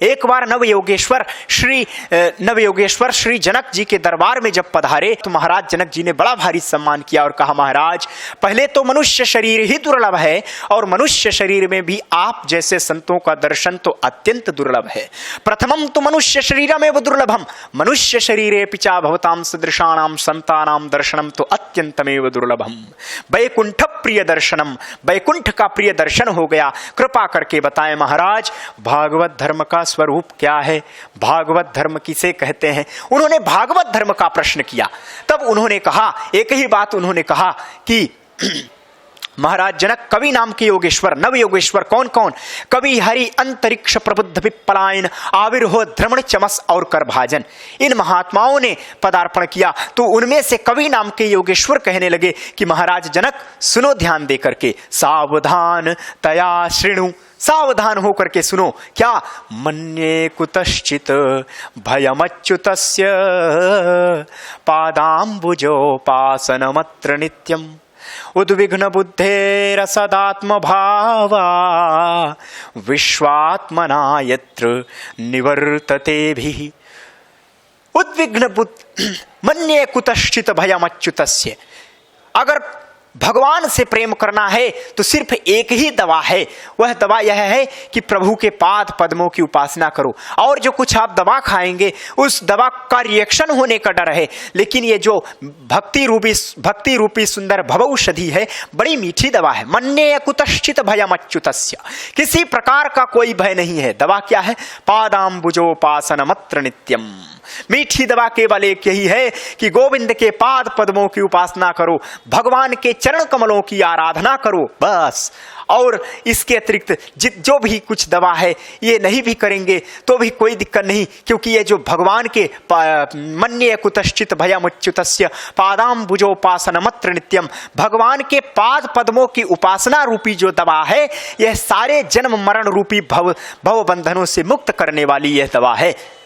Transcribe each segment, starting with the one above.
एक बार नवयोगेश्वर श्री जनक जी के दरबार में जब पधारे तो महाराज जनक जी ने बड़ा भारी सम्मान किया और कहा, महाराज पहले तो मनुष्य शरीर ही दुर्लभ है और मनुष्य शरीर में भी आप जैसे संतों का दर्शन तो अत्यंत दुर्लभ है। प्रथमम तो मनुष्य शरीरमेव दुर्लभम मनुष्य शरीरे पिचा भवताम सदृशानाम संतानाम दर्शनम तो अत्यंतमेव दुर्लभम। वैकुंठ प्रिय दर्शनम, वैकुंठ का प्रिय दर्शन हो गया। कृपा करके बताएं महाराज भागवत धर्म का स्वरूप क्या है, भागवत धर्म किसे कहते हैं। उन्होंने भागवत धर्म का प्रश्न किया। तब उन्होंने कहा, एक ही बात उन्होंने कहा कि महाराज जनक कवि नाम के योगेश्वर नव योगेश्वर कौन कौन? कवि हरि अंतरिक्ष प्रबुद्ध विपलायन आविर्हो ध्रमण चमस और करभाजन, इन महात्माओं ने पदार्पण किया। तो उनमें से कवि नाम के योगेश्वर कहने लगे कि महाराज जनक सुनो ध्यान दे करके, सावधान तया शृणु, सावधान होकर के सुनो। क्या? मन्ये कुतश्चित भयमच्युतस्य पादाम्बुजोपासनमत्र नित्यम् उद्विग्न बुद्धेर सदात्म भावा विश्वात्मना यत्र निवर्तते भी। उद्विग्न बुद्ध मन्ये कुतश्चित भयमच्युतस्य, अगर भगवान से प्रेम करना है तो सिर्फ एक ही दवा है। वह दवा यह है कि प्रभु के पाद पद्मों की उपासना करो। और जो कुछ आप दवा खाएंगे उस दवा का रिएक्शन होने का डर है, लेकिन ये जो भक्ति रूपी सुंदर भवौषधि है बड़ी मीठी दवा है। मन्ये कुतश्चित भयमच्युतस्य, किसी प्रकार का कोई भय नहीं है। दवा क्या है? पादाम्बुजोपासनमत्र नित्यम, मीठी दवा केवल एक यही है कि गोविंद के पाद पद्मों की उपासना करो, भगवान के चरण कमलों की आराधना करो, बस। और इसके अतिरिक्त जो भी कुछ दवा है ये नहीं भी करेंगे तो भी कोई दिक्कत नहीं, क्योंकि ये जो भगवान के मन्ये कुतश्चित भयमच्युतस्य पादाम्बुजोपासनमत्र नित्यम, भगवान के पाद पद्मों की उपासना रूपी जो दवा है यह सारे जन्म मरण रूपी भव बंधनों से मुक्त करने वाली यह दवा है।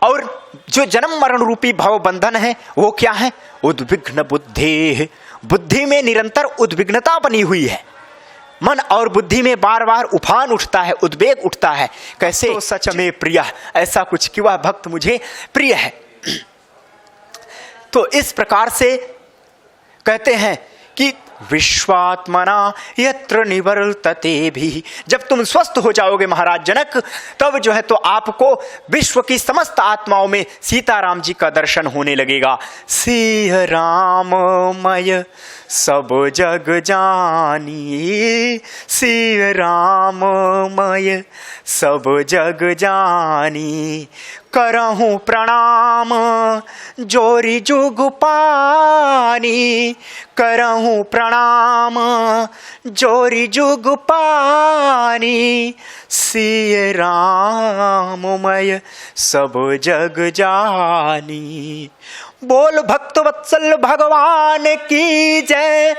और जो जन्म मरण रूपी भव बंधन है वो क्या है? उद्विग्न बुद्धि, बुद्धि में निरंतर उद्विग्नता बनी हुई है। मन और बुद्धि में बार बार उफान उठता है, उद्वेग उठता है। कैसे? तो सच में प्रिय, ऐसा कुछ कि वह भक्त मुझे प्रिय है। तो इस प्रकार से कहते हैं कि विश्वात्मना यत्र निवर्तते भी, जब तुम स्वस्थ हो जाओगे महाराज जनक तब जो है तो आपको विश्व की समस्त आत्माओं में सीताराम जी का दर्शन होने लगेगा। सिंह राममय सब जग जानी, सिंह राममय सब जग जानी, करहूं प्रणाम जोरी जुग पानी, करहूं प्रणाम जोरी जुग पानी, सिय राममय सब जग जानी। बोल भक्त वत्सल भगवान की जय।